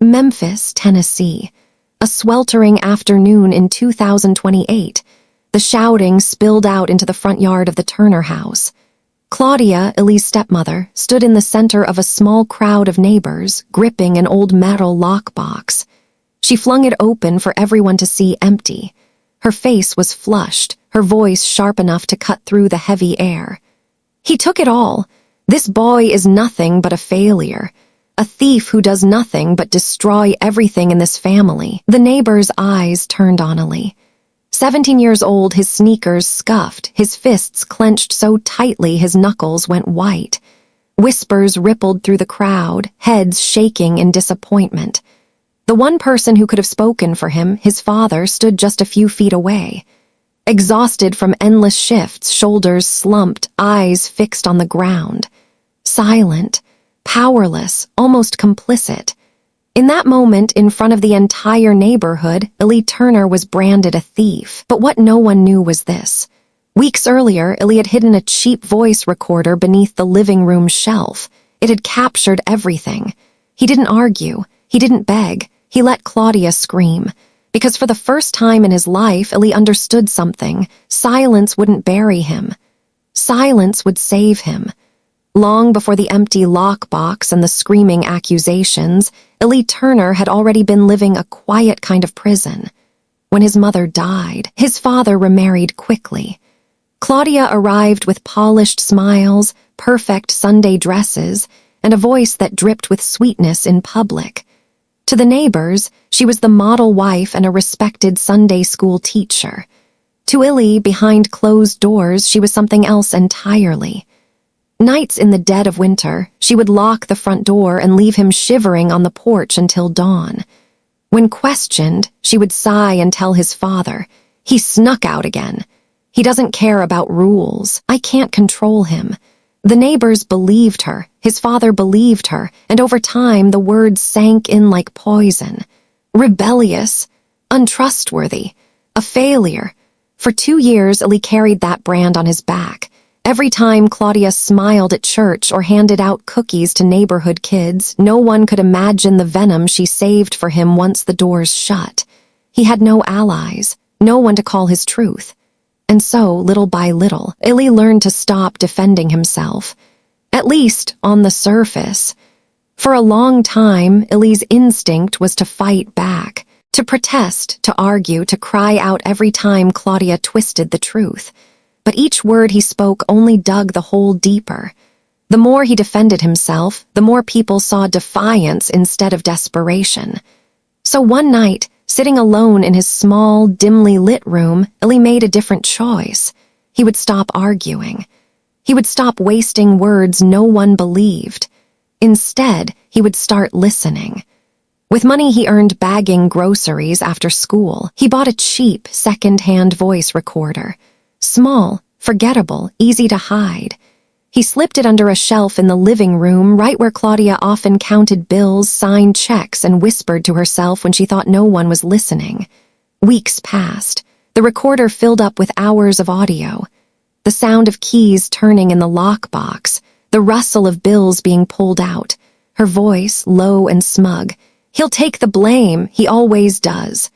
Memphis, Tennessee. A sweltering afternoon in 2028. The shouting spilled out into the front yard of the Turner house. Claudia, Ellie's stepmother, stood in the center of a small crowd of neighbors, gripping an old metal lockbox. She flung it open for everyone to see empty. Her face was flushed, her voice sharp enough to cut through the heavy air. "He took it all. This boy is nothing but a failure. A thief who does nothing but destroy everything in this family." The neighbor's eyes turned on Ellie. 17 years old, his sneakers scuffed, his fists clenched so tightly his knuckles went white. Whispers rippled through the crowd, heads shaking in disappointment. The one person who could have spoken for him, his father, stood just a few feet away. Exhausted from endless shifts, shoulders slumped, eyes fixed on the ground. Silent, powerless, almost complicit. In that moment, in front of the entire neighborhood, Ellie Turner was branded a thief. But what no one knew was this. Weeks earlier, Ellie had hidden a cheap voice recorder beneath the living room shelf. It had captured everything. He didn't argue. He didn't beg. He let Claudia scream. Because for the first time in his life, Ellie understood something. Silence wouldn't bury him. Silence would save him. Long before the empty lockbox and the screaming accusations, Ellie Turner had already been living a quiet kind of prison. When his mother died, his father remarried quickly. Claudia arrived with polished smiles, perfect Sunday dresses, and a voice that dripped with sweetness in public. To the neighbors, she was the model wife and a respected Sunday school teacher. To Ellie, behind closed doors, she was something else entirely. Nights in the dead of winter, she would lock the front door and leave him shivering on the porch until dawn. When questioned, she would sigh and tell his father, "He snuck out again. He doesn't care about rules. I can't control him." The neighbors believed her, his father believed her, and over time the words sank in like poison. Rebellious, untrustworthy, a failure. For 2 years, Ellie carried that brand on his back. Every time Claudia smiled at church or handed out cookies to neighborhood kids, no one could imagine the venom she saved for him once the doors shut. He had no allies, no one to call his truth. And so, little by little, Ellie learned to stop defending himself. At least, on the surface. For a long time, Ellie's instinct was to fight back, to protest, to argue, to cry out every time Claudia twisted the truth. But each word he spoke only dug the hole deeper. The more he defended himself, the more people saw defiance instead of desperation. So one night, sitting alone in his small, dimly lit room, Ellie made a different choice. He would stop arguing. He would stop wasting words no one believed. Instead, he would start listening. With money he earned bagging groceries after school, he bought a cheap, second-hand voice recorder. Small, forgettable, easy to hide. He slipped it under a shelf in the living room, right where Claudia often counted bills, signed checks, and whispered to herself when she thought no one was listening. Weeks passed. The recorder filled up with hours of audio. The sound of keys turning in the lockbox, the rustle of bills being pulled out, her voice low and smug. "He'll take the blame, he always does."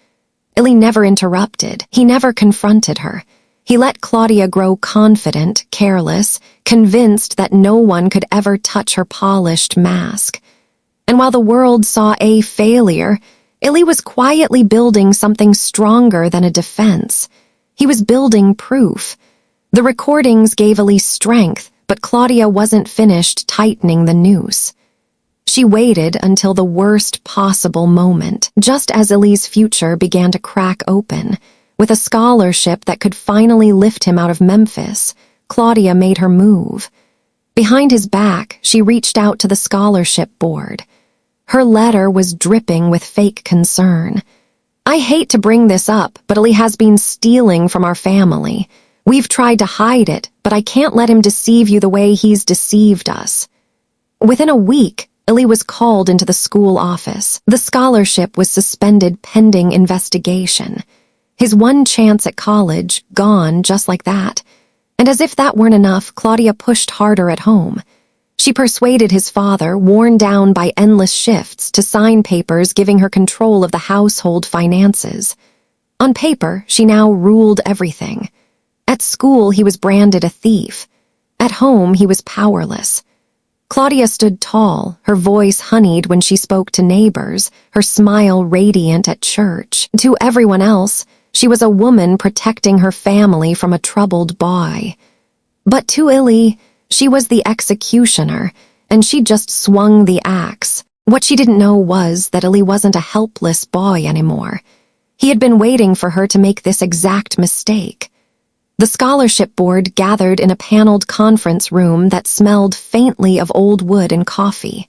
Ellie never interrupted. He never confronted her. He let Claudia grow confident, careless, convinced that no one could ever touch her polished mask. And while the world saw a failure, Ellie was quietly building something stronger than a defense. He was building proof. The recordings gave Ellie strength, but Claudia wasn't finished tightening the noose. She waited until the worst possible moment, just as Ellie's future began to crack open. With a scholarship that could finally lift him out of Memphis, Claudia made her move. Behind his back, she reached out to the scholarship board. Her letter was dripping with fake concern. "I hate to bring this up, but Ellie has been stealing from our family. We've tried to hide it, but I can't let him deceive you the way he's deceived us." Within a week, Ellie was called into the school office. The scholarship was suspended pending investigation. His one chance at college, gone just like that. And as if that weren't enough, Claudia pushed harder at home. She persuaded his father, worn down by endless shifts, to sign papers giving her control of the household finances. On paper, she now ruled everything. At school, he was branded a thief. At home, he was powerless. Claudia stood tall, her voice honeyed when she spoke to neighbors, her smile radiant at church. To everyone else, she was a woman protecting her family from a troubled boy. But to Illy, she was the executioner, and she just swung the axe. What she didn't know was that Illy wasn't a helpless boy anymore. He had been waiting for her to make this exact mistake. The scholarship board gathered in a paneled conference room that smelled faintly of old wood and coffee.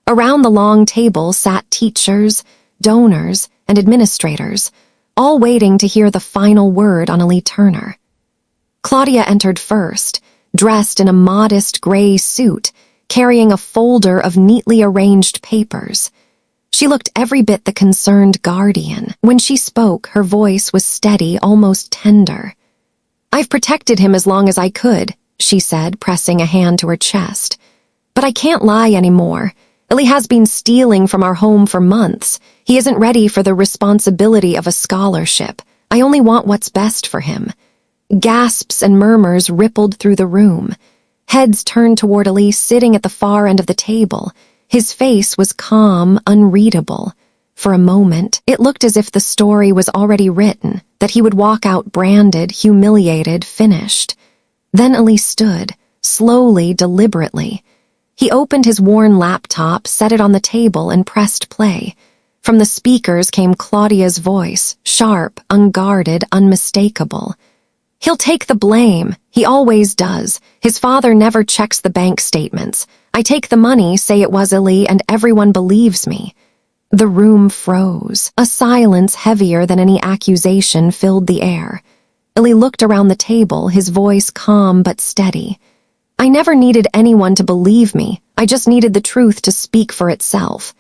Around the long table sat teachers, donors, and administrators, all waiting to hear the final word on Illy Turner. Claudia entered first, dressed in a modest gray suit, carrying a folder of neatly arranged papers. She looked every bit the concerned guardian. When she spoke, her voice was steady, almost tender. "I've protected him as long as I could," she said, pressing a hand to her chest. "But I can't lie anymore. Illy has been stealing from our home for months. He isn't ready for the responsibility of a scholarship. I only want what's best for him." Gasps and murmurs rippled through the room. Heads turned toward Illy, sitting at the far end of the table. His face was calm, unreadable. For a moment, it looked as if the story was already written, that he would walk out branded, humiliated, finished. Then Illy stood, slowly, deliberately. He opened his worn laptop, set it on the table, and pressed play. From the speakers came Claudia's voice, sharp, unguarded, unmistakable. "He'll take the blame. He always does. His father never checks the bank statements. I take the money, say it was Illy, and everyone believes me." The room froze. A silence heavier than any accusation filled the air. Illy looked around the table, his voice calm but steady. "I never needed anyone to believe me. I just needed the truth to speak for itself."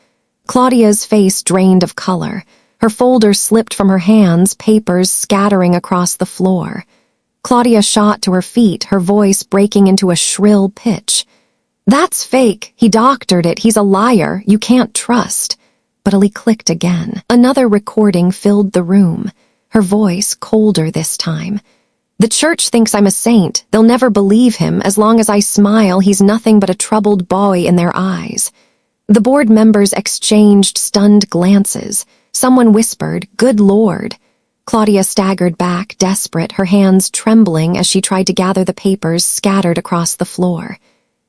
Claudia's face drained of color. Her folder slipped from her hands, papers scattering across the floor. Claudia shot to her feet, her voice breaking into a shrill pitch. "That's fake. He doctored it. He's a liar. You can't trust." But Illy clicked again. Another recording filled the room, her voice colder this time. "The church thinks I'm a saint. They'll never believe him. As long as I smile, he's nothing but a troubled boy in their eyes." The board members exchanged stunned glances. Someone whispered, "Good Lord." Claudia staggered back, desperate, her hands trembling as she tried to gather the papers scattered across the floor.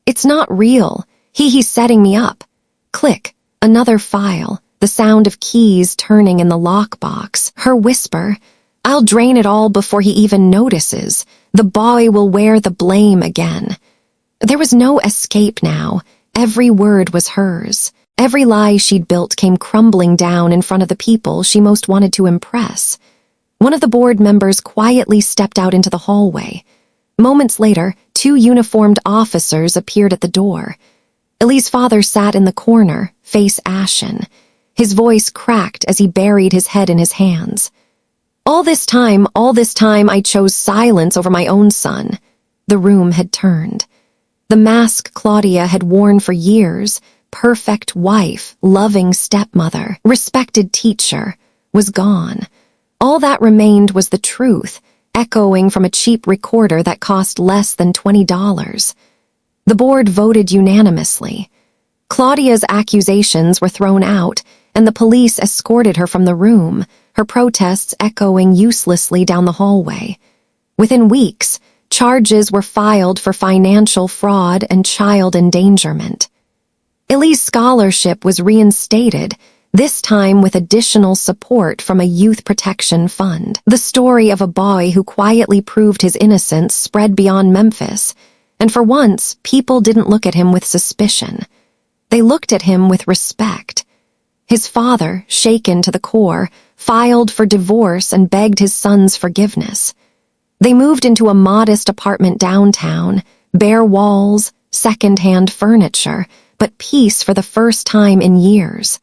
"It's not real. He's setting me up." Click. Another file. The sound of keys turning in the lockbox. Her whisper, "I'll drain it all before he even notices. The boy will wear the blame again." There was no escape now. Every word was hers. Every lie she'd built came crumbling down in front of the people she most wanted to impress. One of the board members quietly stepped out into the hallway. Moments later, 2 uniformed officers appeared at the door. Illy's father sat in the corner, face ashen. His voice cracked as he buried his head in his hands. All this time, I chose silence over my own son." The room had turned. The mask Claudia had worn for years, perfect wife, loving stepmother, respected teacher, was gone. All that remained was the truth, echoing from a cheap recorder that cost less than $20. The board voted unanimously. Claudia's accusations were thrown out, and the police escorted her from the room, her protests echoing uselessly down the hallway. Within weeks, charges were filed for financial fraud and child endangerment. Illy's scholarship was reinstated, this time with additional support from a youth protection fund. The story of a boy who quietly proved his innocence spread beyond Memphis, and for once, people didn't look at him with suspicion. They looked at him with respect. His father, shaken to the core, filed for divorce and begged his son's forgiveness. They moved into a modest apartment downtown, bare walls, second-hand furniture, but peace for the first time in years.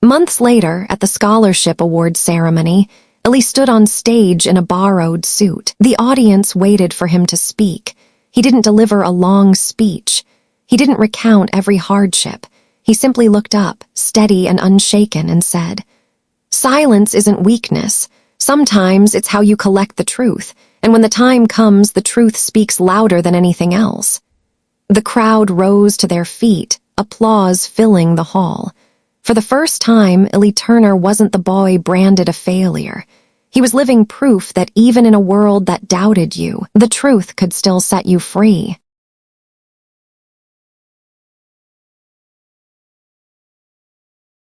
Months later, at the scholarship awards ceremony, Illy stood on stage in a borrowed suit. The audience waited for him to speak. He didn't deliver a long speech. He didn't recount every hardship. He simply looked up, steady and unshaken, and said, "Silence isn't weakness. Sometimes it's how you collect the truth, and when the time comes, the truth speaks louder than anything else." The crowd rose to their feet, applause filling the hall. For the first time, Illy Turner wasn't the boy branded a failure. He was living proof that even in a world that doubted you, the truth could still set you free.